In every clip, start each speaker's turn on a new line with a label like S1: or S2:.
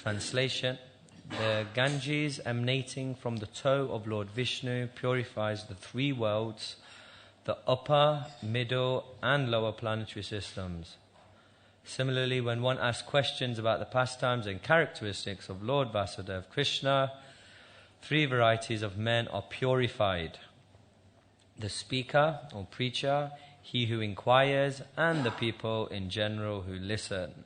S1: Translation: the Ganges emanating from the toe of Lord Vishnu purifies the three worlds, the upper, middle and lower planetary systems. Similarly, when one asks questions about the pastimes and characteristics of Lord Vasudeva Krishna, three varieties of men are purified: the speaker or preacher, he who inquires, and the people in general who listen.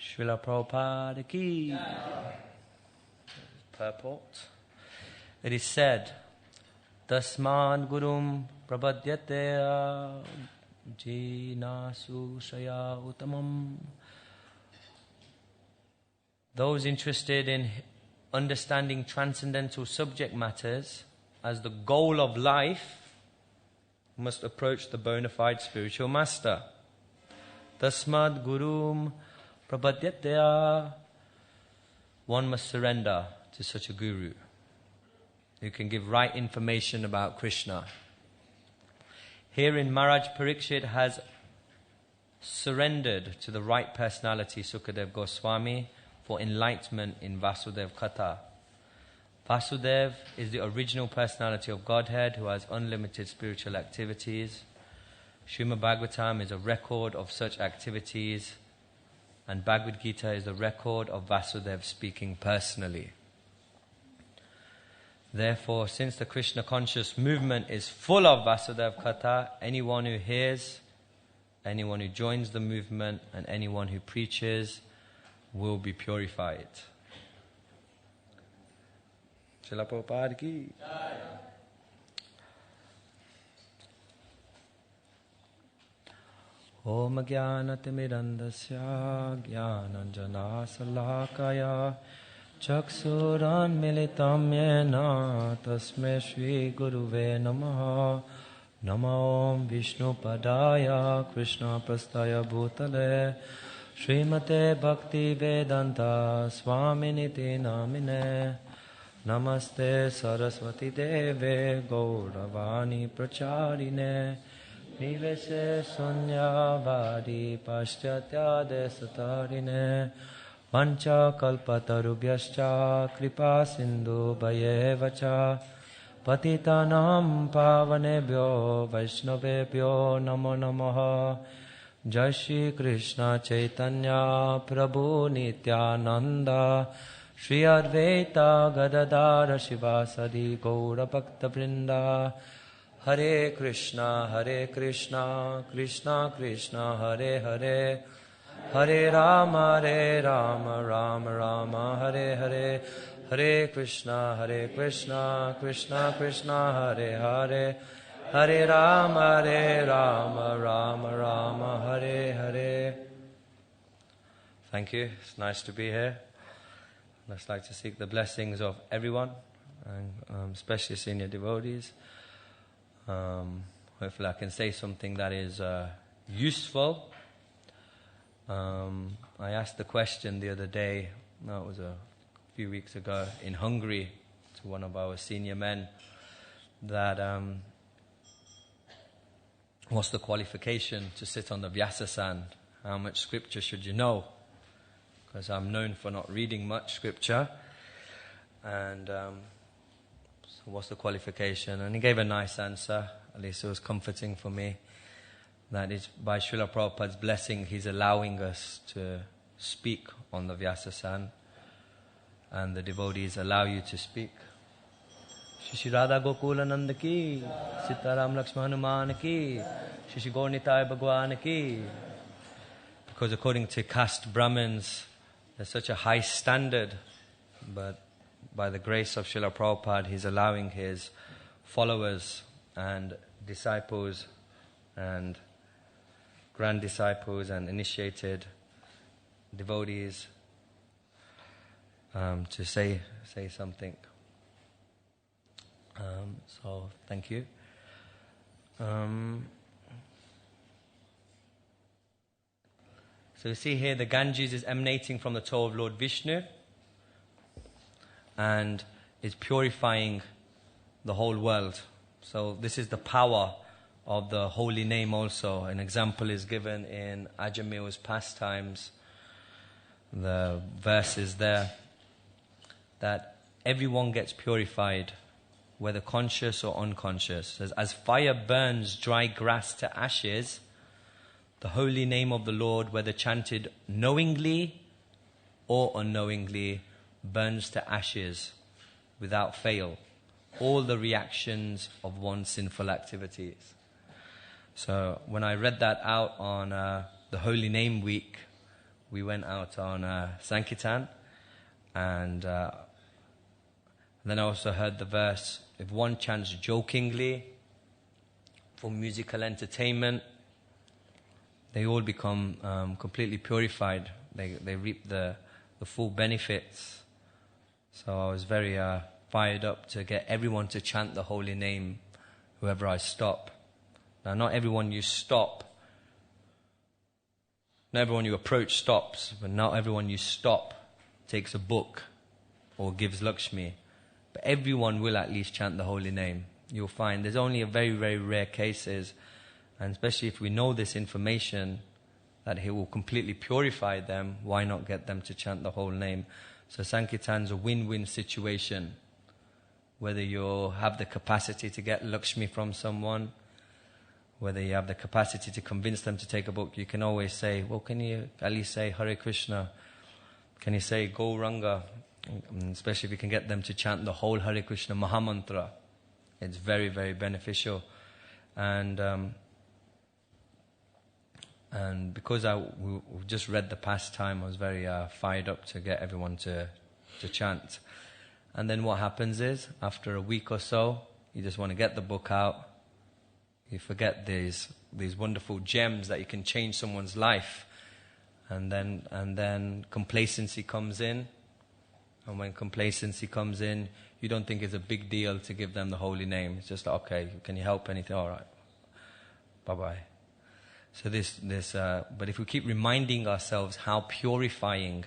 S1: Srila Prabhupada ki. Purport. It is said, Tasmad Gurum Prabhadyate Jinasu Shaya Uttamam. Those interested in understanding transcendental subject matters as the goal of life must approach the bona fide spiritual master. Tasmad Gurum Prabhadyatya. One must surrender to such a guru who can give right information about Krishna. Herein Maharaj Parikshit has surrendered to the right personality, Sukadev Goswami, for enlightenment in Vasudev Katha. Vasudev is the original personality of Godhead who has unlimited spiritual activities. Srimad Bhagavatam is a record of such activities, and Bhagavad Gita is the record of Vasudev speaking personally. Therefore, since the Krishna conscious movement is full of Vasudev Katha, anyone who hears, anyone who joins the movement, and anyone who preaches will be purified. Srila Prabhupada ki. Om Jnanatimirandasya Jnananjana Salakaya Chaksuran Militam Yena Tasmai Shri Guruve Namaha. Namo Om Vishnu Padaya Krishna Prastaya Bhutale Srimate Bhakti Vedanta Swaminiti Namine. Namaste Saraswati Deve Gauravani Pracharine Nivese Sunyavadi Paschatya Desatarine Vancha Kalpatarubhyascha Kripa Sindhu Bhayevacha Patitanam Pavanebhyo Vaishnavebhyo Namo Namaha. Jai Shri Krishna Chaitanya Prabhu Nityananda Shri Advaita Gadadara Shivasadi Gaura Bhakta Vrinda. Hare Krishna Krishna Krishna Hare Hare, Hare Rama Rama Rama Hare Hare. Hare Krishna Krishna Krishna Hare Hare, Hare Rama Rama Rama Hare Hare. Thank you. It's nice to be here. I'd just like to seek the blessings of everyone, and especially senior devotees. Hopefully I can say something that is useful. I asked the question the other day, no, it was a few weeks ago, in Hungary, to one of our senior men, that what's the qualification to sit on the Vyasasan? How much scripture should you know? Because I'm known for not reading much scripture. And so what's the qualification? And he gave a nice answer. At least it was comforting for me. That is, by Srila Prabhupada's blessing, he's allowing us to speak on the Vyasasan. And the devotees allow you to speak. Shri Radha Gokula Nanda ki, Sitaram Lakshmana Hanuman ki, Shri Gaur Nitai Bhagwan ki. Because according to caste Brahmins, there's such a high standard, but by the grace of Srila Prabhupada, he's allowing his followers and disciples and grand disciples and initiated devotees to say something. So thank you. So you see here the Ganges is emanating from the toe of Lord Vishnu and is purifying the whole world. So this is the power of the holy name also. An example is given in Ajamir's pastimes. the verses there, that everyone gets purified, whether conscious or unconscious. It says, as fire burns dry grass to ashes, the holy name of the Lord, whether chanted knowingly or unknowingly, burns to ashes without fail all the reactions of one's sinful activities. So when I read that out on the Holy Name Week, we went out on Sankirtan, and then I also heard the verse, if one chants jokingly for musical entertainment, they all become completely purified. They reap the full benefits. So I was very fired up to get everyone to chant the holy name whoever I stop. Now, not everyone you approach stops, but not everyone you stop takes a book or gives Lakshmi. But everyone will at least chant the holy name. You'll find there's only a very, very rare cases, and especially if we know this information, that he will completely purify them, why not get them to chant the whole name? So Sankirtan's a win-win situation. Whether you have the capacity to get Lakshmi from someone, whether you have the capacity to convince them to take a book, you can always say, well, can you at least say Hare Krishna? Can you say Gauranga? Especially if you can get them to chant the whole Hare Krishna Mahamantra. It's very, very beneficial. And because we just read the pastime, I was very fired up to get everyone to chant. And then what happens is, after a week or so, you just want to get the book out. You forget these wonderful gems that you can change someone's life. And then complacency comes in. And when complacency comes in, you don't think it's a big deal to give them the holy name. It's just, okay, can you help anything? All right, bye-bye. So but if we keep reminding ourselves how purifying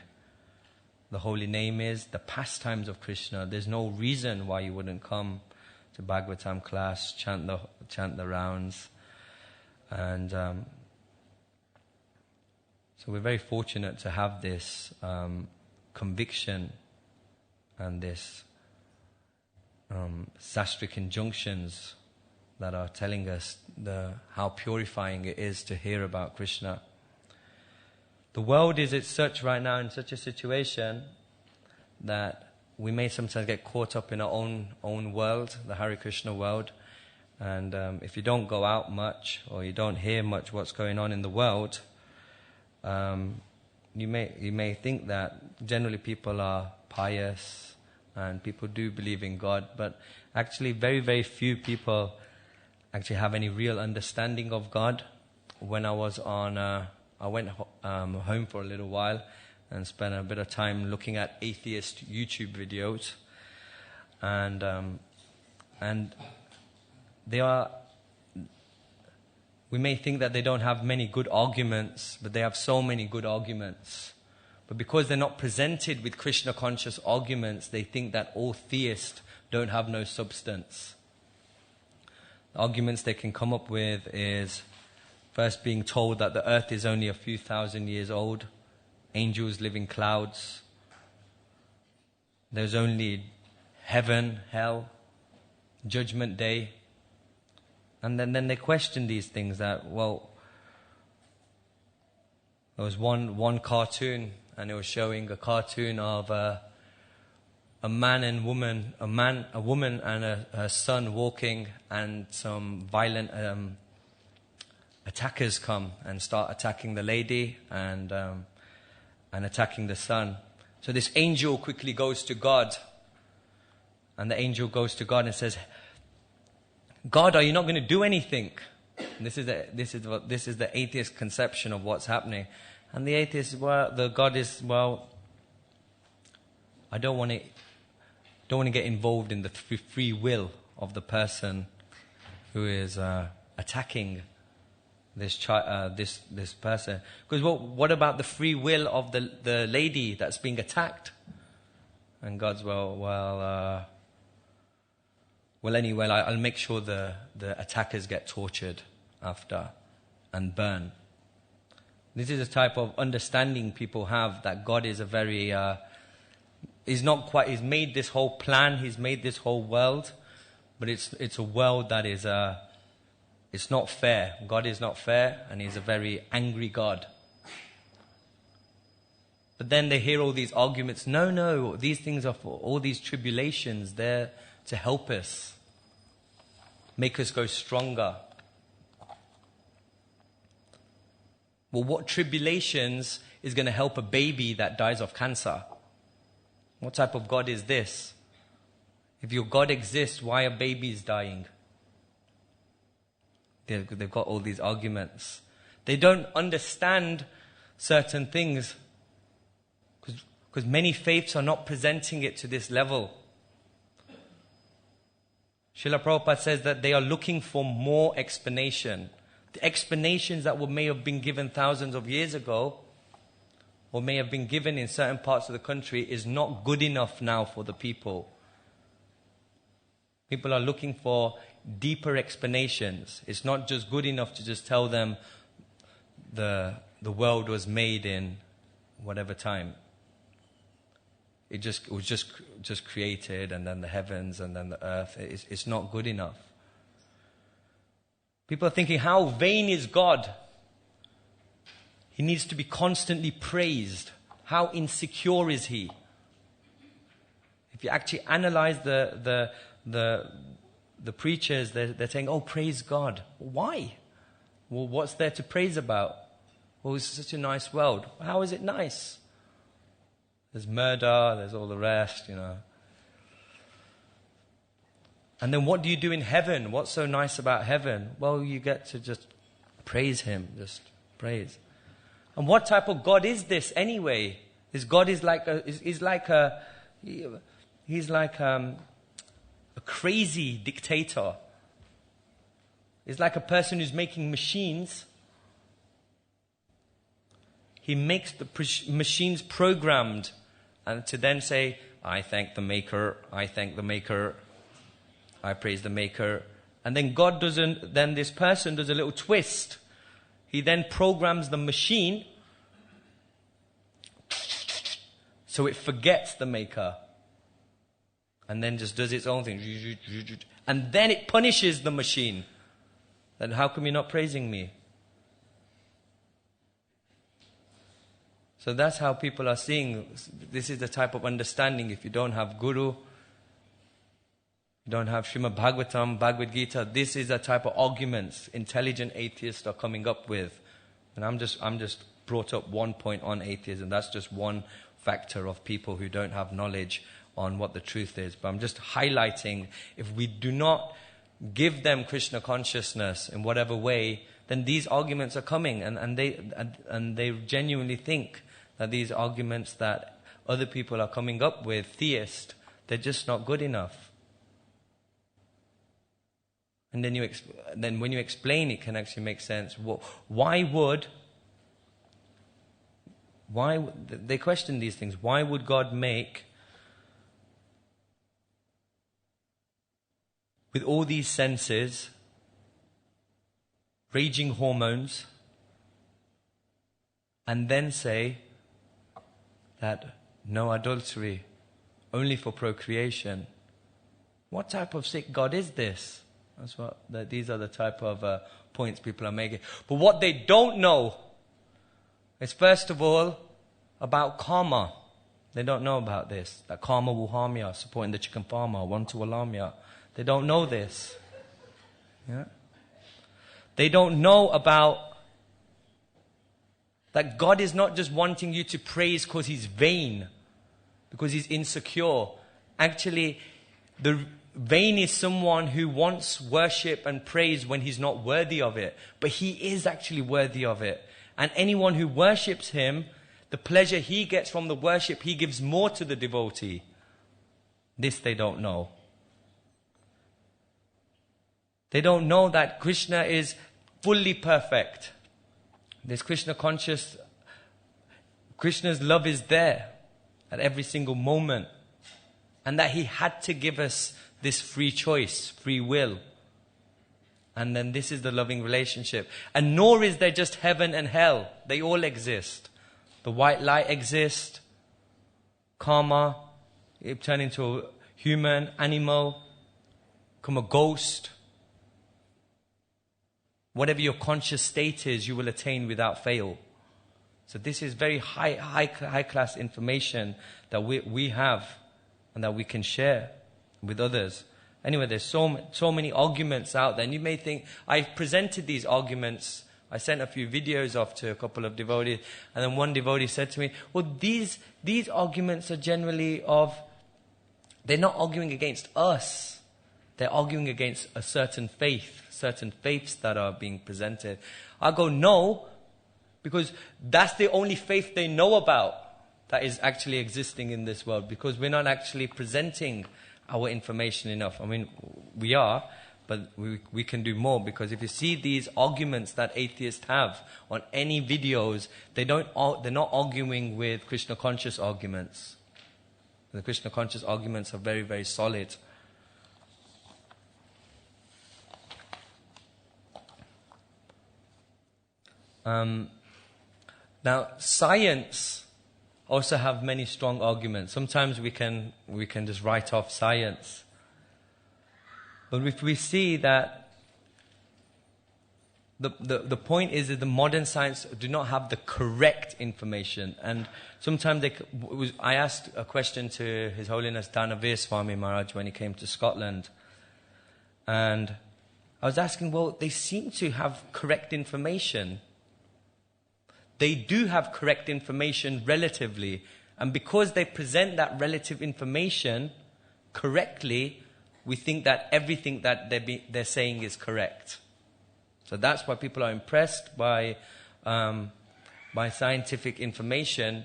S1: the holy name is, the pastimes of Krishna, there's no reason why you wouldn't come to Bhagavatam class, chant the rounds. And so we're very fortunate to have this conviction and this sastric injunctions that are telling us how purifying it is to hear about Krishna. The world is in such a situation that we may sometimes get caught up in our own world, the Hare Krishna world. And if you don't go out much, or you don't hear much what's going on in the world, you may think that generally people are pious and people do believe in God, but actually very, very few people actually have any real understanding of God. When I went home for a little while and spent a bit of time looking at atheist YouTube videos, and we may think that they don't have many good arguments, but they have so many good arguments. But because they're not presented with Krishna conscious arguments, they think that all theists don't have no substance. The arguments they can come up with is first being told that the earth is only a few thousand years old, angels live in clouds, there's only heaven, hell, judgment day. And then they question these things that, well, there was one cartoon, and it was showing a cartoon of a man and woman, a woman and her son walking, and some violent attackers come and start attacking the lady and attacking the son. So this angel quickly goes to God, and the angel goes to God and says, God, are you not going to do anything? And this is the atheist conception of what's happening. And the atheist, the God is, I don't want to get involved in the free will of the person who is attacking this person. Because what about the free will of the lady that's being attacked? And God's, anyway, I'll make sure the attackers get tortured after and burn. This is a type of understanding people have, that God is a very, he's made this whole plan, he's made this whole world, but it's a world that is, it's not fair. God is not fair, and he's a very angry God. But then they hear all these arguments. No, these things are for all these tribulations. They're to help us, make us go stronger. Well, what tribulations is going to help a baby that dies of cancer? What type of God is this? If your God exists, why are babies dying? They've got all these arguments. They don't understand certain things because many faiths are not presenting it to this level. Srila Prabhupada says that they are looking for more explanation. The explanations that may have been given thousands of years ago, or may have been given in certain parts of the country, is not good enough now for the people. People are looking for deeper explanations. It's not just good enough to just tell them the world was made in whatever time. It was just created, and then the heavens, and then the earth. It's not good enough. People are thinking, how vain is God? He needs to be constantly praised. How insecure is he? If you actually analyze the preachers, they're saying, oh, praise God. Why? Well, what's there to praise about? Well, it's such a nice world. How is it nice? There's murder, there's all the rest, And then what do you do in heaven? What's so nice about heaven? Well, you get to just praise him, just praise. And what type of God is this anyway? This God is like a crazy dictator. He's like a person who's making machines. He makes the machines programmed, and to then say, I thank the maker, I thank the maker, I praise the maker. And then then this person does a little twist. He then programs the machine so it forgets the maker. And then just does its own thing. And then it punishes the machine. Then how come you're not praising me? So that's how people are seeing. This is the type of understanding. If you don't have Guru, you don't have Srimad Bhagavatam, Bhagavad Gita, this is the type of arguments intelligent atheists are coming up with. And I'm just brought up one point on atheism. That's just one factor of people who don't have knowledge on what the truth is. But I'm just highlighting, if we do not give them Krishna consciousness in whatever way, then these arguments are coming, and they genuinely think that these arguments that other people are coming up with, theists, they're just not good enough. And then when you explain, it can actually make sense. They question these things. Why would God make, with all these senses, raging hormones, and then say that no adultery, only for procreation? What type of sick God is this? These are the type of points people are making. But what they don't know is, first of all, about karma. They don't know about this. That karma will harm you, supporting the chicken farmer, want to alarm you. They don't know this. Yeah? They don't know about that God is not just wanting you to praise because he's vain, because he's insecure. Actually, the vain is someone who wants worship and praise when he's not worthy of it. But he is actually worthy of it. And anyone who worships him, the pleasure he gets from the worship, he gives more to the devotee. This they don't know. They don't know that Krishna is fully perfect. This Krishna conscious, Krishna's love is there at every single moment. And that he had to give us this free choice, free will. And then this is the loving relationship. And nor is there just heaven and hell. They all exist. The white light exists. Karma, you turn into a human, animal, become a ghost. Whatever your conscious state is, you will attain without fail. So this is very high class information that we have and that we can share with others. Anyway, there's so many arguments out there. And you may think, I've presented these arguments. I sent a few videos off to a couple of devotees. And then one devotee said to me, well, these arguments are generally they're not arguing against us. They're arguing against a certain faiths that are being presented. I go, no, because that's the only faith they know about that is actually existing in this world, because we're not actually presenting our information enough. I mean, we are, but we can do more, because if you see these arguments that atheists have on any videos, they're not arguing with Krishna conscious arguments. The Krishna conscious arguments are very, very solid. Now, science also have many strong arguments. Sometimes we can just write off science. But if we see that the point is that the modern science do not have the correct information. And sometimes I asked a question to His Holiness Dhanavir Swami Maharaj when he came to Scotland. And I was asking, well, they seem to have correct information. They do have correct information relatively. And because they present that relative information correctly, we think that everything that they're saying is correct. So that's why people are impressed by scientific information,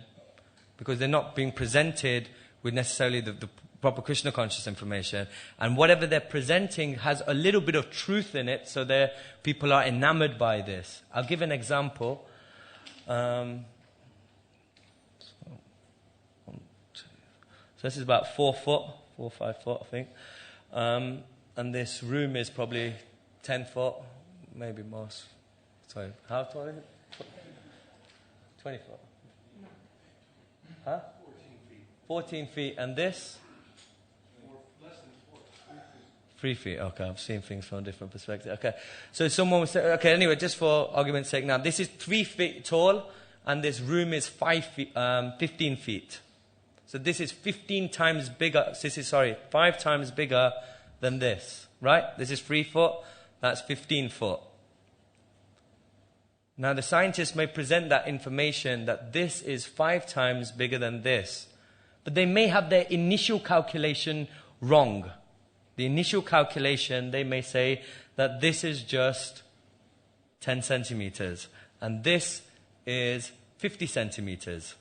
S1: because they're not being presented with necessarily the proper Krishna conscious information. And whatever they're presenting has a little bit of truth in it, so people are enamored by this. I'll give an example. So this is about 4 or 5 foot, I think. And this room is probably 10 foot, maybe more. Sorry, how tall is it? 20 foot? Huh? 14 feet. And this? Less than 3 feet. Okay, I've seen things from a different perspective. Okay, so someone would say, okay, anyway, just for argument's sake now, this is 3 feet tall, and this room is 15 feet. So this is 15 times bigger, 5 times bigger than this, right? This is 3 foot, that's 15 foot. Now the scientists may present that information that this is 5 times bigger than this, but they may have their initial calculation wrong. The initial calculation, they may say that this is just 10 centimeters, and this is 50 centimeters.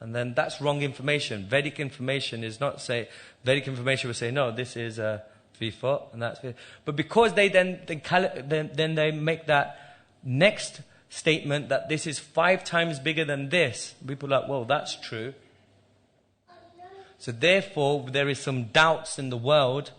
S1: And then that's wrong information. Vedic information will say, no, this is 3 foot, and that's 3. But because they then they make that next statement that this is 5 times bigger than this, people are like, well, that's true. So therefore, there is some doubts in the world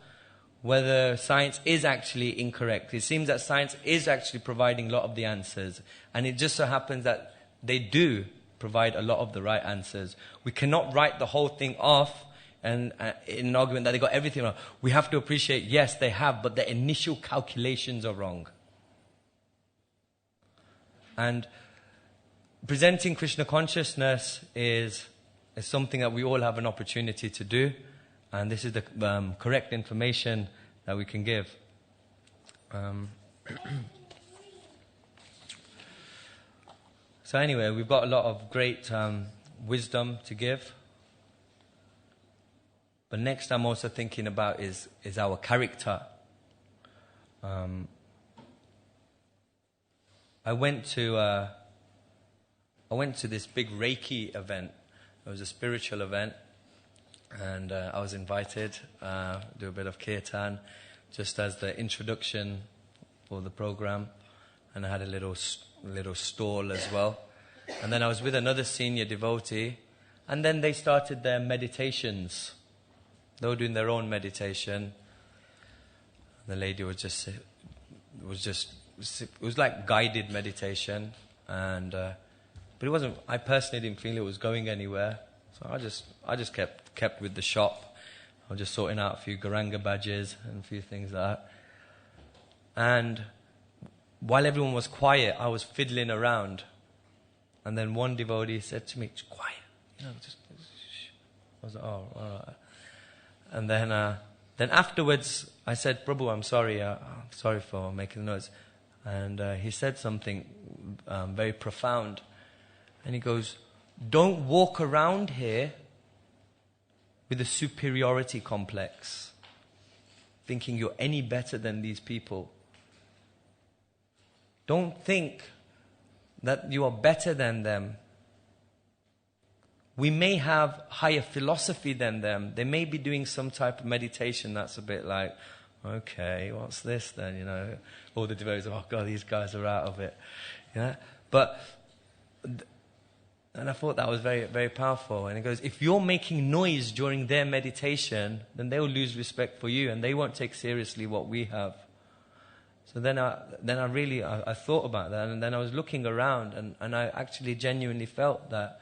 S1: whether science is actually incorrect. It seems that science is actually providing a lot of the answers. And it just so happens that they do provide a lot of the right answers. We cannot write the whole thing off and in an argument that they got everything wrong. We have to appreciate, yes, they have, but the initial calculations are wrong. And presenting Krishna consciousness is something that we all have an opportunity to do. And this is the correct information that we can give. So anyway, we've got a lot of great wisdom to give. But next I'm also thinking about is our character. I went to this big Reiki event. It was a spiritual event. And I was invited to do a bit of kirtan just as the introduction for the program. And I had a little stall as well. And then I was with another senior devotee. And then they started their meditations. They were doing their own meditation. The lady was it was like guided meditation, and but it wasn't. I personally didn't feel it was going anywhere, so I just kept with the shop. I was just sorting out a few Garanga badges and a few things like that. And while everyone was quiet, I was fiddling around, and then one devotee said to me, "Quiet, just." I was like, "Oh, all right." And then afterwards, I said, "Prabhu, I'm sorry. I'm sorry for making noise." And he said something very profound. And he goes, "Don't walk around here with a superiority complex, thinking you're any better than these people. Don't think that you are better than them. We may have higher philosophy than them. They may be doing some type of meditation that's a bit like, okay, what's this then? All the devotees, oh God, these guys are out of it. But, and I thought that was very, very powerful. And he goes, if you're making noise during their meditation, then they will lose respect for you, and they won't take seriously what we have. So then I thought about that, and then I was looking around, and I actually genuinely felt that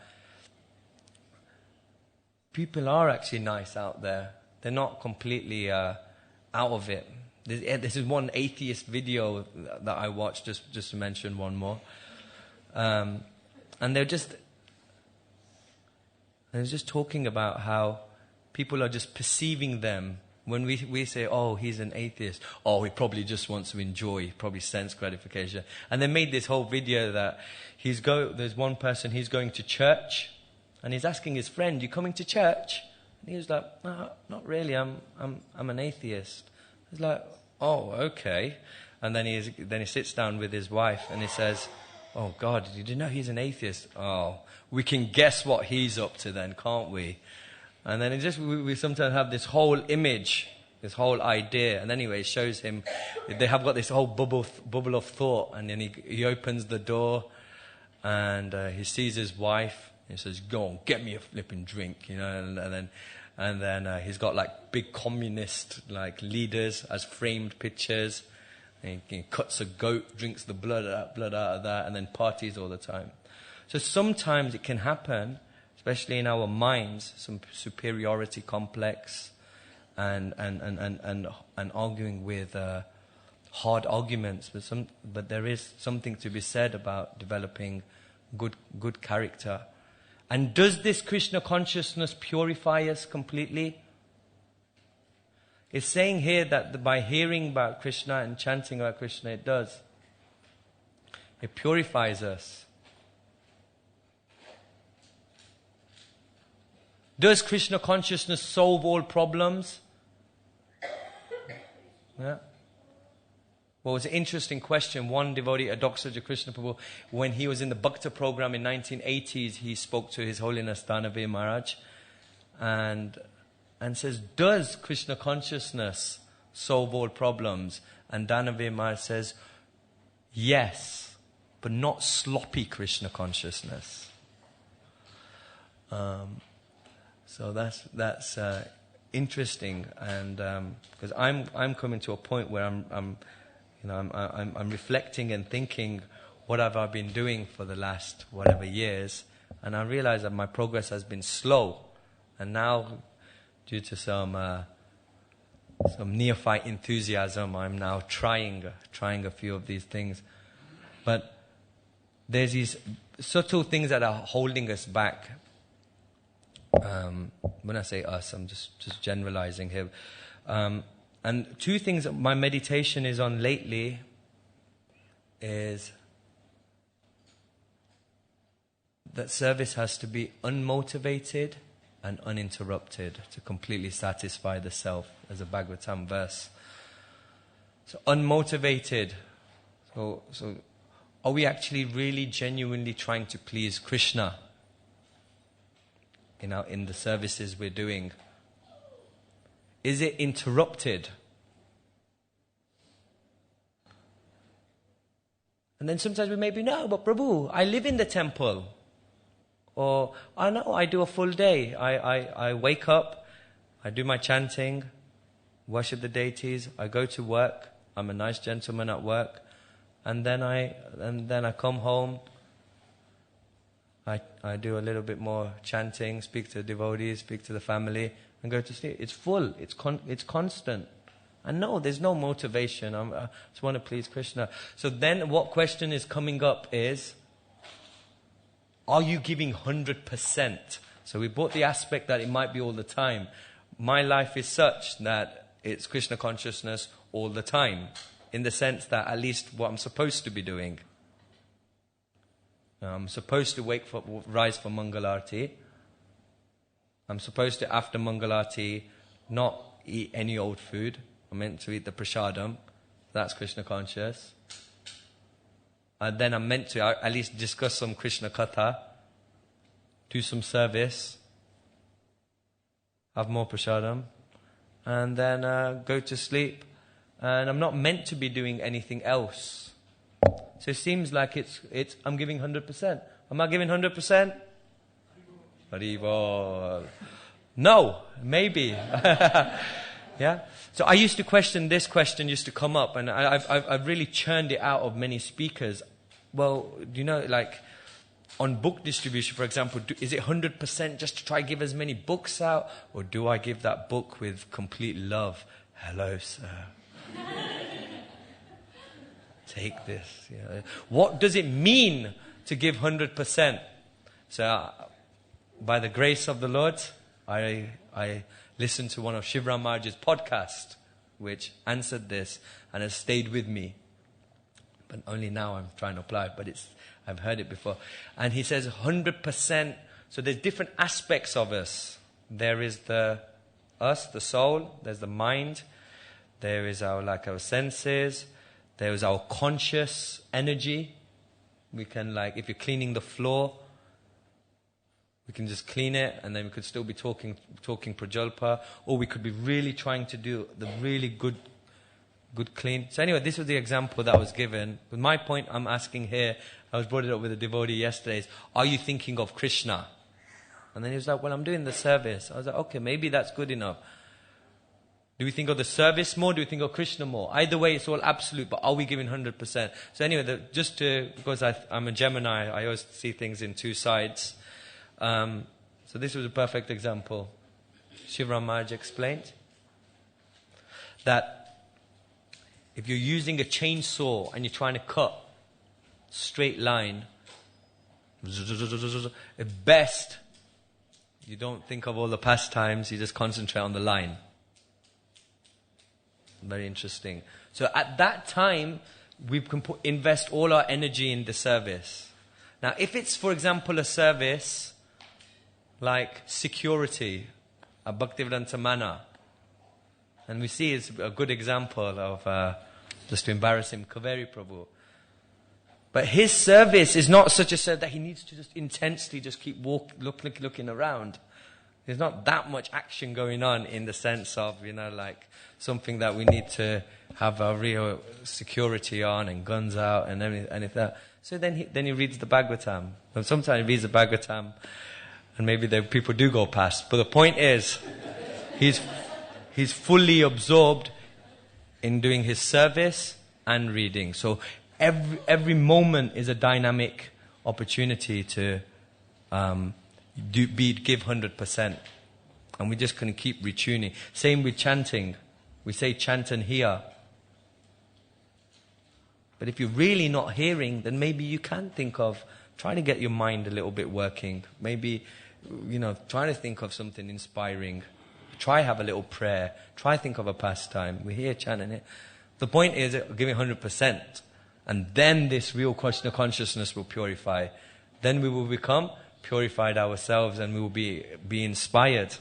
S1: people are actually nice out there. They're not completely out of it. This is one atheist video that I watched, just to mention one more. And they're just talking about how people are just perceiving them. When we say, oh, he's an atheist, oh, he probably just wants to enjoy, probably sense gratification. And they made this whole video that there's one person, he's going to church, and he's asking his friend, "You coming to church?" And he was like, "No, not really, I'm an atheist." He's like, "Oh, okay." And then he sits down with his wife, and he says, "Oh God, you didn't know he's an atheist? Oh, we can guess what he's up to then, can't we?" And then we sometimes have this whole image, this whole idea. And anyway, it shows him, they have got this whole bubble of thought. And then he opens the door, and he sees his wife. And he says, "Go on, get me a flipping drink," And then he's got like big communist like leaders as framed pictures. And he cuts a goat, drinks the blood out of that, and then parties all the time. So sometimes it can happen, especially in our minds, some superiority complex, and arguing with hard arguments. But there is something to be said about developing good character. And does this Krishna consciousness purify us completely? It's saying here that by hearing about Krishna and chanting about Krishna, it does. It purifies us. Does Krishna consciousness solve all problems? Yeah. Well, it's an interesting question. One devotee, Adoksaja Krishna Prabhu, when he was in the Bhakta program in 1980s, he spoke to His Holiness Dhanavir Maharaj and says, does Krishna consciousness solve all problems? And Dhanavir Maharaj says, yes, but not sloppy Krishna consciousness. So that's interesting, and because I'm coming to a point where I'm reflecting and thinking, what have I been doing for the last whatever years, and I realize that my progress has been slow, and now due to some neophyte enthusiasm, I'm now trying a few of these things, but there's these subtle things that are holding us back. When I say us, I'm just generalizing here. And two things that my meditation is on lately is that service has to be unmotivated and uninterrupted to completely satisfy the self, as a Bhagavatam verse. So unmotivated. So are we actually really genuinely trying to please Krishna in the services we're doing? Is it interrupted? And then sometimes we may be, no, but Prabhu, I live in the temple. Or, I do a full day. I wake up, I do my chanting, worship the deities. I go to work. I'm a nice gentleman at work. And then I come home. I do a little bit more chanting, speak to the devotees, speak to the family, and go to sleep. It's full. It's constant. And no, there's no motivation. I just want to please Krishna. So then what question is coming up is, are you giving 100%? So we brought the aspect that it might be all the time. My life is such that it's Krishna consciousness all the time, in the sense that at least what I'm supposed to be doing. I'm supposed to rise for Mangalarti. I'm supposed to, after Mangalarti, not eat any old food. I'm meant to eat the prasadam. That's Krishna conscious. And then I'm meant to at least discuss some Krishna katha, do some service, have more prasadam, and then go to sleep. And I'm not meant to be doing anything else. So it seems like I'm giving 100%. Am I giving 100%? Haribol. No, maybe. Yeah. So I used to question, this question used to come up, and I've really churned it out of many speakers. Well, you know, like on book distribution, for example, is it 100% just to try to give as many books out, or do I give that book with complete love? Hello, sir. Take this. You know. What does it mean to give 100%? So, by the grace of the Lord, I listened to one of Shivram Maharaj's podcasts, which answered this and has stayed with me. But only now I'm trying to apply it, but I've heard it before. And he says 100%. So there's different aspects of us. There is the soul. There's the mind. There is our senses. There is our conscious energy. We can, if you're cleaning the floor, we can just clean it, and then we could still be talking prajalpa, or we could be really trying to do the really good clean. So anyway, this was the example that was given. But my point I'm asking here, I was brought it up with a devotee yesterday, is, are you thinking of Krishna? And then he was like, well, I'm doing the service. I was like, okay, maybe that's good enough. Do we think of the service more? Do we think of Krishna more? Either way, it's all absolute, but are we giving 100%? So anyway, because I'm a Gemini, I always see things in two sides. So this was a perfect example. Shivram Maharaj explained that if you're using a chainsaw and you're trying to cut straight line, at best, you don't think of all the pastimes, you just concentrate on the line. Very interesting. So at that time, we can invest all our energy in the service. Now, if it's, for example, a service like security, a Bhaktivedanta Mana, and we see it's a good example of, just to embarrass him, Kaveri Prabhu. But his service is not such a service that he needs to just intensely just keep looking around. There's not that much action going on in the sense of, something that we need to have our real security on and guns out and anything. So then he reads the Bhagavatam. And sometimes he reads the Bhagavatam and maybe the people do go past. But the point is, he's fully absorbed in doing his service and reading. So every moment is a dynamic opportunity to give 100%. And we just can keep retuning. Same with chanting. We say chant and hear. But if you're really not hearing, then maybe you can think of trying to get your mind a little bit working. Maybe, trying to think of something inspiring. Try have a little prayer. Try think of a pastime. We hear chanting it. The point is giving 100%. And then this real Krishna consciousness will purify. Then we will become purified ourselves and we will be inspired.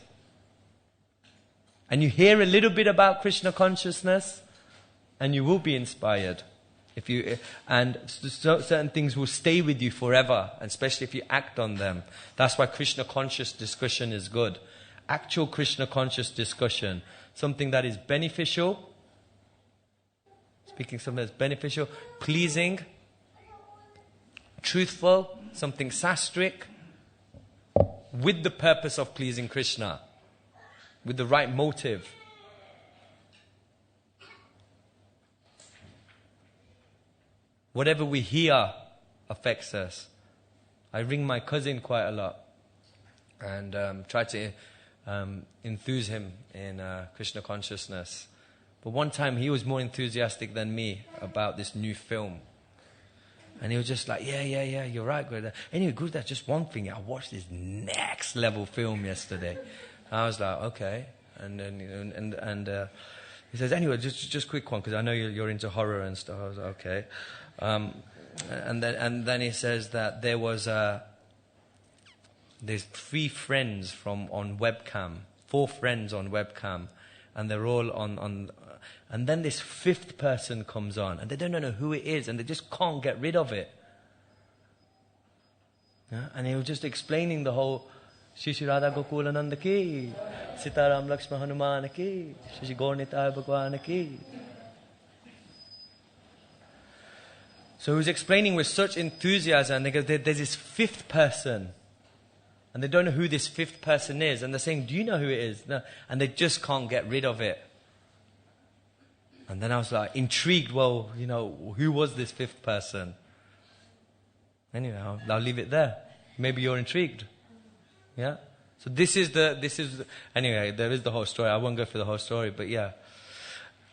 S1: And you hear a little bit about Krishna consciousness and you will be inspired. Certain things will stay with you forever, and especially if you act on them. That's why Krishna conscious discussion is good. Actual Krishna conscious discussion. Something that is beneficial. Speaking something that's beneficial, pleasing, truthful, something sastric, with the purpose of pleasing Krishna, with the right motive. whatever we hear affects us. I ring my cousin quite a lot and try to enthuse him in Krishna consciousness. But one time he was more enthusiastic than me about this new film. And he was just like, yeah, you're right, Gurudas. Anyway, Gurudas, just one thing. I watched this next level film yesterday. I was like, okay. And then he says, anyway, just quick one, because I know you're into horror and stuff. I was like, okay. And then he says that there's 3 friends on webcam, 4 friends on webcam, and they're all on and then this 5th person comes on, and they don't know who it is, and they just can't get rid of it. Yeah? And he was just explaining the whole Shri Shri Radha Gokulananda ki, Sitaram Lakshma Hanuman ki, Shri Shri Gaurnitai Bhagwan ki. So he was explaining with such enthusiasm, and they go, there's this 5th person, and they don't know who this 5th person is, and they're saying, do you know who it is? No. And they just can't get rid of it. And then I was like, intrigued, well, who was this 5th person? Anyway, I'll leave it there. Maybe you're intrigued. Yeah? So anyway, there is the whole story. I won't go through the whole story, but yeah.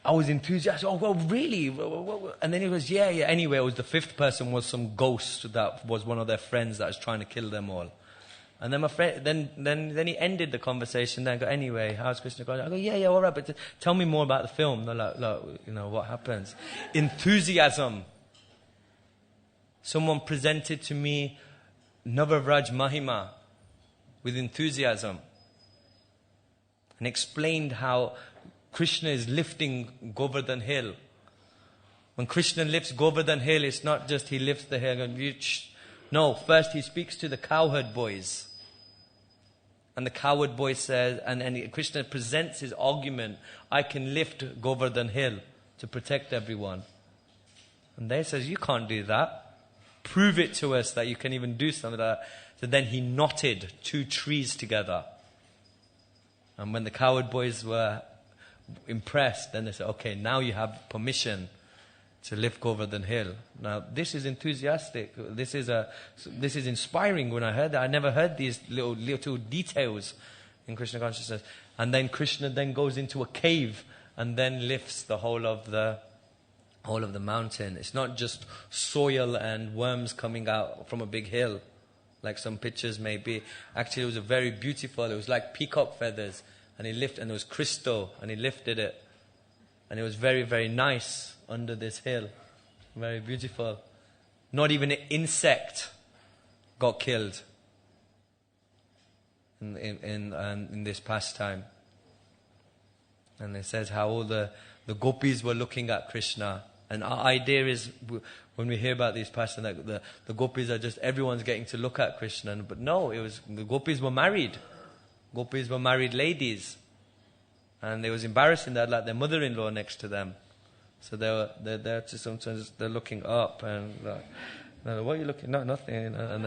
S1: I was enthusiastic. Oh, well, really? And then he goes, yeah. Anyway, it was the 5th person was some ghost that was one of their friends that was trying to kill them all. And then my friend, then he ended the conversation. Then I go, anyway, how's Krishna going? I go, yeah, all right, but tell me more about the film. They're like, what happens? Enthusiasm. Someone presented to me Navavraj Mahima with enthusiasm and explained how Krishna is lifting Govardhan Hill. When Krishna lifts Govardhan Hill, it's not just he lifts the hill and no, first he speaks to the cowherd boys. And the cowherd boy says, and Krishna presents his argument, I can lift Govardhan Hill to protect everyone. And they says, you can't do that. Prove it to us that you can even do something like that. So then he knotted 2 trees together. And when the cowherd boys were impressed, then they said, okay, now you have permission to lift Govardhan Hill. Now, this is enthusiastic. This is inspiring. When I heard that, I never heard these little details in Krishna consciousness. And then Krishna then goes into a cave and then lifts the whole of the mountain. It's not just soil and worms coming out from a big hill, like some pictures may be. Actually, it was very beautiful. It was like peacock feathers, and there was crystal, and he lifted it, and it was very, very nice under this hill. Very beautiful. Not even an insect got killed in this pastime. And it says how all the gopis were looking at Krishna. And our idea is, when we hear about these pastimes, that the gopis are just, everyone's getting to look at Krishna. But no, the gopis were married. Gopis were married ladies. And it was embarrassing. They had like their mother-in-law next to them. So they're just sometimes they're looking up and like, no, what are you looking? No, nothing. And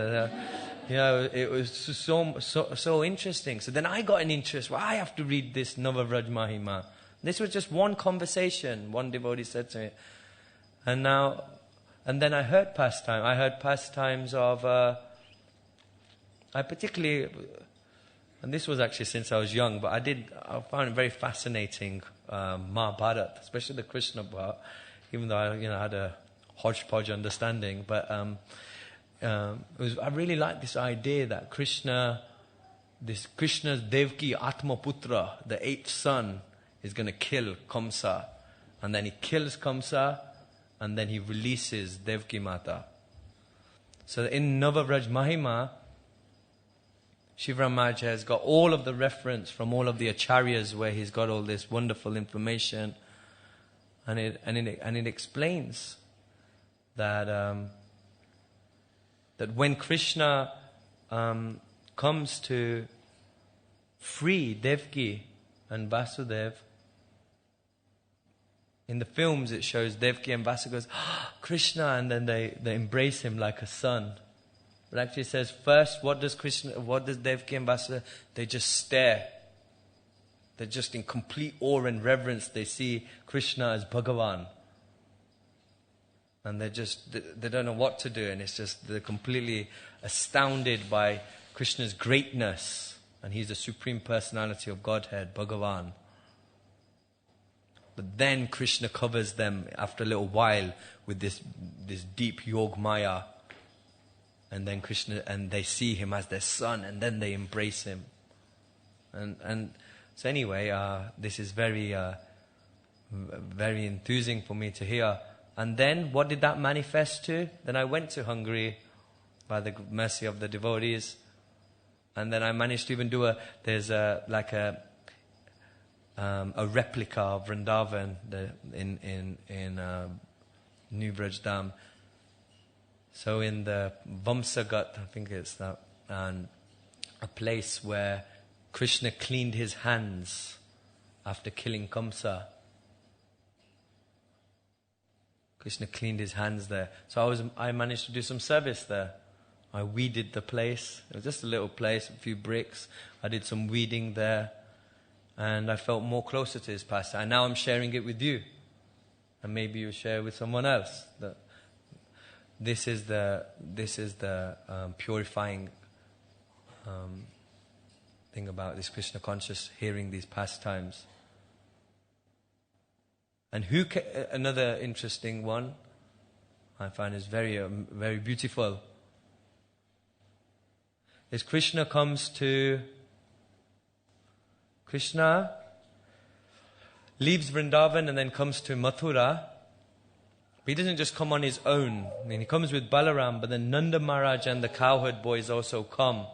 S1: it was so interesting. So then I got an interest. Well, I have to read this Navavraj Mahima. This was just one conversation. One devotee said to me, and then I heard pastime. I heard pastimes of. I particularly, and this was actually since I was young, but I found it very fascinating. Mahabharata, especially the Krishna part, even though I had a hodgepodge understanding, but I really liked this idea that Krishna's Devki Atmaputra, the 8th son, is going to kill Kamsa, and then he kills Kamsa, and then he releases Devki Mata. So in Navavraj Mahima, Shivram Maharaj has got all of the reference from all of the acharyas where he's got all this wonderful information, and it explains that when Krishna comes to free Devki and Vasudev, in the films it shows Devki and Vasudev goes, oh, Krishna, and then they embrace him like a son. But actually it says first, what does Devki and Vasudeva? They just stare. They're just in complete awe and reverence. They see Krishna as Bhagavan. And they don't know what to do, and it's just, they're completely astounded by Krishna's greatness. And he's the Supreme Personality of Godhead, Bhagavan. But then Krishna covers them after a little while with this deep Yog Maya. And then they see him as their son, and then they embrace him. And so anyway, this is very, very enthusing for me to hear. And then, what did that manifest to? Then I went to Hungary by the mercy of the devotees. And then I managed to even do there's a replica of Vrindavan in New Vrajdam. So in the Vamsagat, I think it's that, and a place where Krishna cleaned his hands after killing Kamsa. Krishna cleaned his hands there. So I managed to do some service there. I weeded the place. It was just a little place, a few bricks. I did some weeding there. And I felt more closer to his pastime. And now I'm sharing it with you. And maybe you share with someone else. This is the purifying thing about this Krishna conscious, hearing these pastimes. And another interesting one I find is very, very beautiful. Is Krishna leaves Vrindavan and then comes to Mathura. But he doesn't just come on his own. I mean, he comes with Balaram, but then Nanda Maharaj and the cowherd boys also come.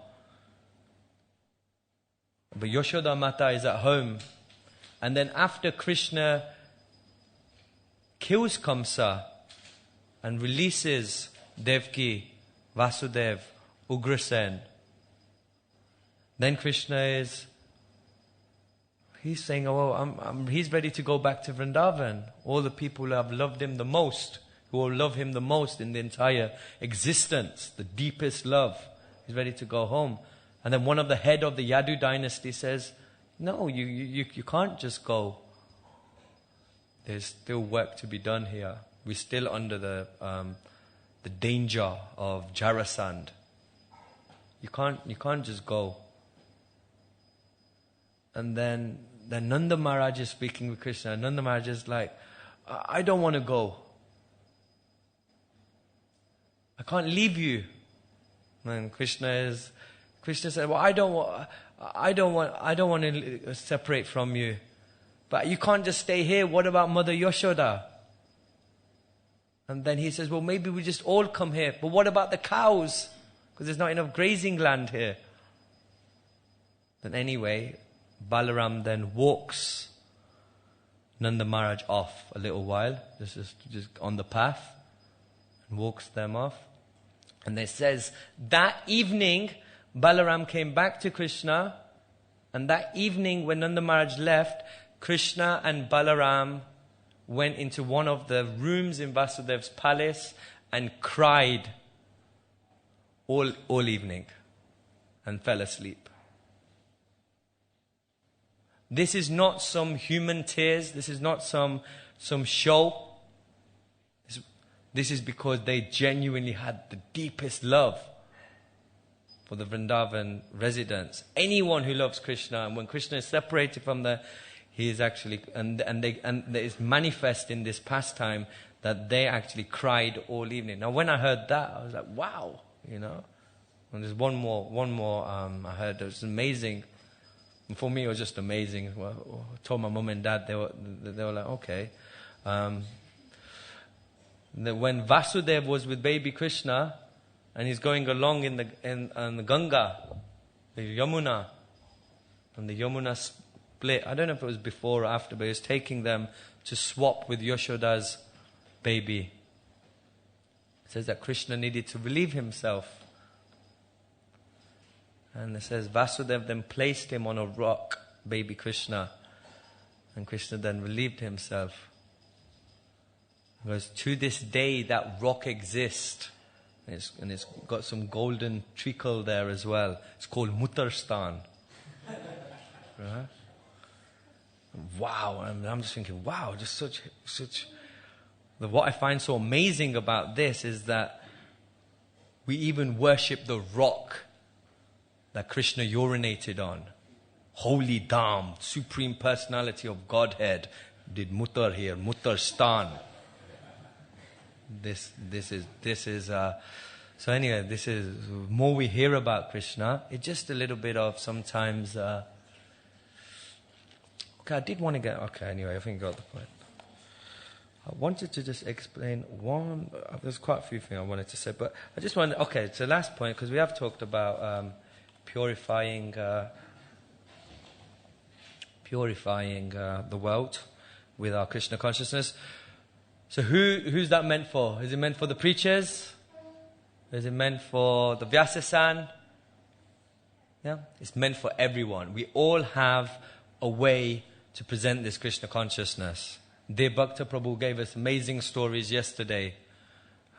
S1: But Yashoda Mata is at home. And then after Krishna kills Kamsa and releases Devki, Vasudev, Ugrasen, then Krishna he's saying, he's ready to go back to Vrindavan. All the people who have loved him the most, who will love him the most in the entire existence, the deepest love, he's ready to go home. And then one of the head of the Yadu dynasty says, no, you can't just go. There's still work to be done here. We're still under the danger of Jarasandh. You can't just go. And then Nanda Maharaj is speaking with Krishna. Nanda Maharaj is like, I don't want to go. I can't leave you. And Krishna said, well, I don't want to separate from you. But you can't just stay here. What about Mother Yashoda? And then he says, well, maybe we just all come here. But what about the cows? Because there's not enough grazing land here. Then anyway, Balaram then walks Nanda Maharaj off a little while, just on the path, and walks them off. And it says, that evening, Balaram came back to Krishna, and that evening when Nanda Maharaj left, Krishna and Balaram went into one of the rooms in Vasudev's palace and cried all evening and fell asleep. This is not some human tears. This is not some show. This is because they genuinely had the deepest love for the Vrindavan residents. Anyone who loves Krishna, and when Krishna is separated from he is actually, and it's manifest in this pastime that they actually cried all evening. Now, when I heard that, I was like, wow, And there's one more. I heard it was amazing. And for me, it was just amazing. Well, I told my mom and dad, they were like, okay. When Vasudeva was with baby Krishna, and he's going along in the Ganga, the Yamuna, and the Yamuna split. I don't know if it was before or after, but he was taking them to swap with Yashoda's baby. It says that Krishna needed to relieve himself. And it says Vasudeva then placed him on a rock, baby Krishna. And Krishna then relieved himself. Because to this day that rock exists. And it's got some golden treacle there as well. It's called Mutarstan. Right? Wow. I'm just thinking, wow, just such what I find so amazing about this is that we even worship the rock that Krishna urinated on. Holy Dham, Supreme Personality of Godhead, did Muttar here, Muttar Stan. This is. So anyway, this is more we hear about Krishna. It's just a little bit of sometimes. Okay, I did want to get. Okay, anyway, I think I got the point. I wanted to just explain one. There's quite a few things I wanted to say, but I just wanted. Okay, it's the last point because we have talked about purifying the world with our Krishna consciousness. So who's that meant for? Is it meant for the preachers? Is it meant for the Vyasasan? Yeah, it's meant for everyone. We all have a way to present this Krishna consciousness. Dev Bhakta Prabhu gave us amazing stories yesterday.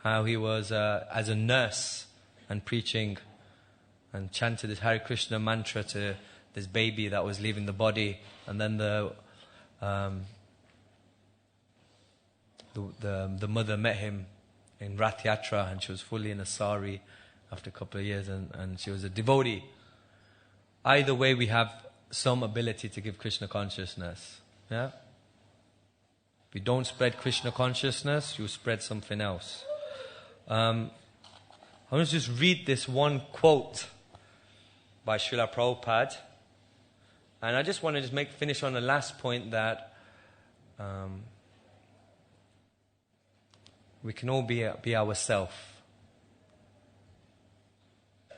S1: How he was as a nurse and preaching and chanted this Hare Krishna mantra to this baby that was leaving the body. And then the mother met him in Rath Yatra, and she was fully in a sari after a couple of years, and she was a devotee. Either way, we have some ability to give Krishna consciousness. Yeah? If you don't spread Krishna consciousness, you spread something else. I want to just read this one quote by Srila Prabhupada. And I just want to just finish on the last point that we can all be ourselves.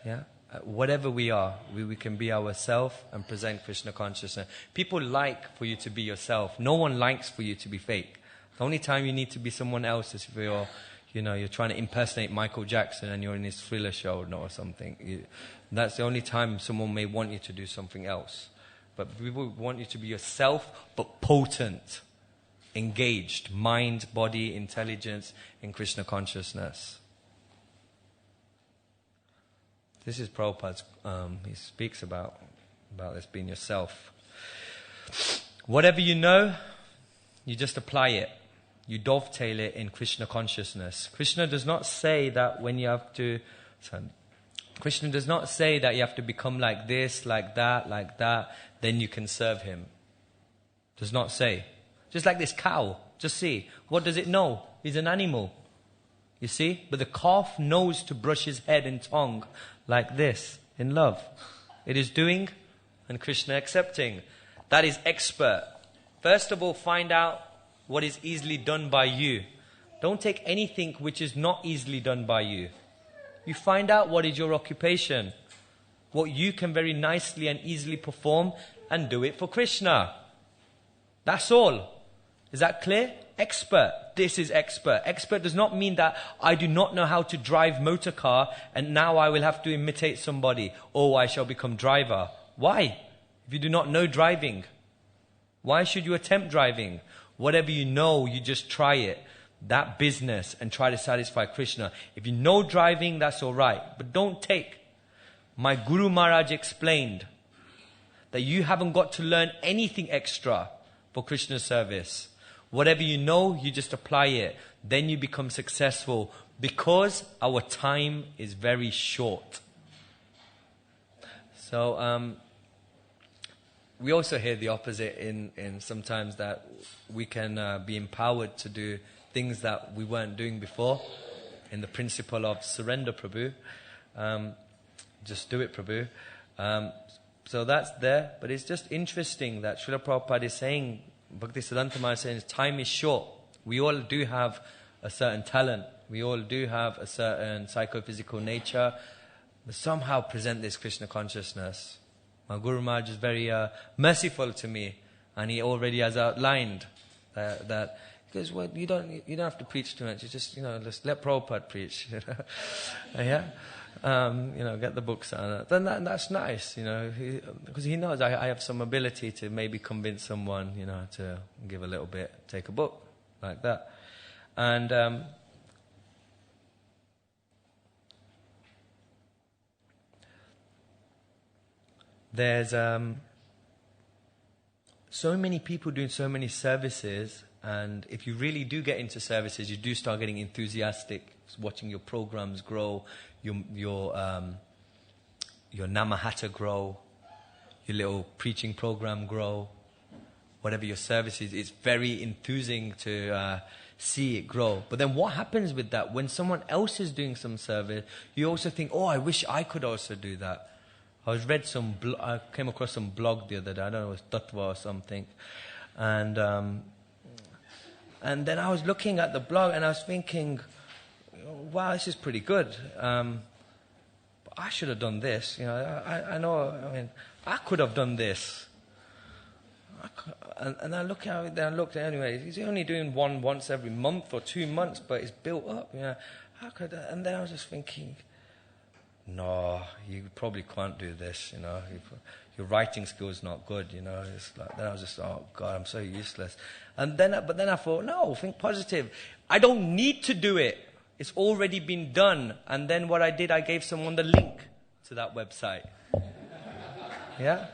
S1: Yeah? Whatever we are, we can be ourselves and present Krishna consciousness. People like for you to be yourself. No one likes for you to be fake. The only time you need to be someone else is if you're trying to impersonate Michael Jackson and you're in his Thriller show or something. That's the only time someone may want you to do something else. But people want you to be yourself, but potent, engaged, mind, body, intelligence in Krishna consciousness. This is Prabhupada's, he speaks about this being yourself. Whatever you know, you just apply it. You dovetail it in Krishna consciousness. Krishna does not say that Krishna does not say that you have to become like this, like that, then you can serve him. Does not say. Just like this cow. Just see. What does it know? He's an animal. You see? But the calf knows to brush his head and tongue like this, in love. It is doing and Krishna accepting. That is expert. First of all, find out what is easily done by you. Don't take anything which is not easily done by you. You find out what is your occupation, what you can very nicely and easily perform, and do it for Krishna. That's all. Is that clear? Expert. This is expert. Expert does not mean that I do not know how to drive motor car and now I will have to imitate somebody. Oh, I shall become driver. Why? If you do not know driving, why should you attempt driving? Whatever you know, you just try it. That business and try to satisfy Krishna. If you know driving, that's all right. But don't take. My Guru Maharaj explained that you haven't got to learn anything extra for Krishna's service. Whatever you know, you just apply it. Then you become successful because our time is very short. So we also hear the opposite in sometimes that we can be empowered to do things that we weren't doing before. In the principle of surrender, Prabhu. Just do it, Prabhu. So that's there. But it's just interesting that Srila Prabhupada is saying, Bhaktisiddhanta Maharaj is saying, time is short. We all do have a certain talent. We all do have a certain psychophysical nature. But somehow present this Krishna consciousness. My Guru Maharaj is very merciful to me. And he already has outlined that because you don't have to preach too much. You just just let Prabhupada preach. Yeah, get the books out. Then that's nice. Because he knows I have some ability to maybe convince someone. To give a little bit, take a book like that, and. There's so many people doing so many services, And if you really do get into services, you do start getting enthusiastic, watching your programs grow, your Namahata grow, your little preaching program grow, whatever your service is. It's very enthusing to see it grow. But then what happens with that? When someone else is doing some service, you also think, oh, I wish I could also do that. I came across some blog the other day, I don't know, it was Tattva or something. And then I was looking at the blog and I was thinking, wow, this is pretty good. But I should have done this. I know, I could have done this. And I look at it, then I looked anyway, he's only doing one once every month or 2 months, but it's built up. And then I was just thinking, no, you probably can't do this, your writing skills not good, it's like, then I was just, oh God, I'm so useless. But then I thought, no, think positive. I don't need to do it. It's already been done. And then what I did, I gave someone the link to that website. Yeah?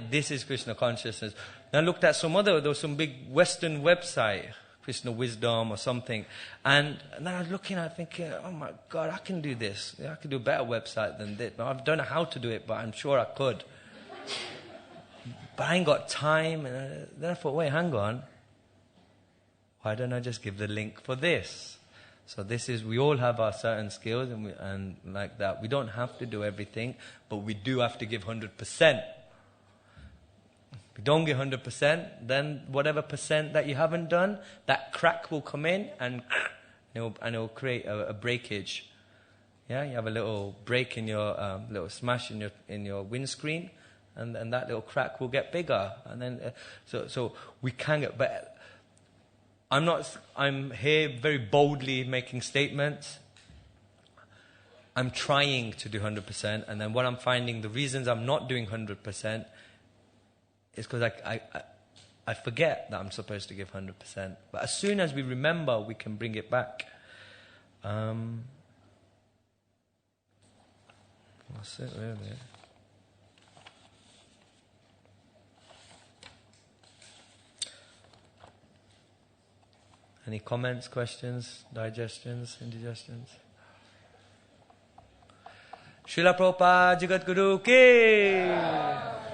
S1: This is Krishna consciousness. Then I looked at there was some big Western website, Krishna Wisdom or something. And then I was looking at it thinking, oh my God, I can do this. I can do a better website than this. I don't know how to do it, but I'm sure I could. But I ain't got time. And then I thought, wait, hang on. Why don't I just give the link for this? So we all have our certain skills and like that. We don't have to do everything, but we do have to give 100%. If you don't give 100%, then whatever percent that you haven't done, that crack will come in and it'll create a breakage. Yeah, you have a little break in your little smash in your windscreen, and that little crack will get bigger. And then so we can get. But I'm here very boldly making statements. I'm trying to do 100%, and then what I'm finding, the reasons I'm not doing 100%. It's because I forget that I'm supposed to give 100%. But as soon as we remember, we can bring it back. That's it, really. Any comments, questions, digestions, indigestions? Srila Prabhupada Jagat Guru Ki!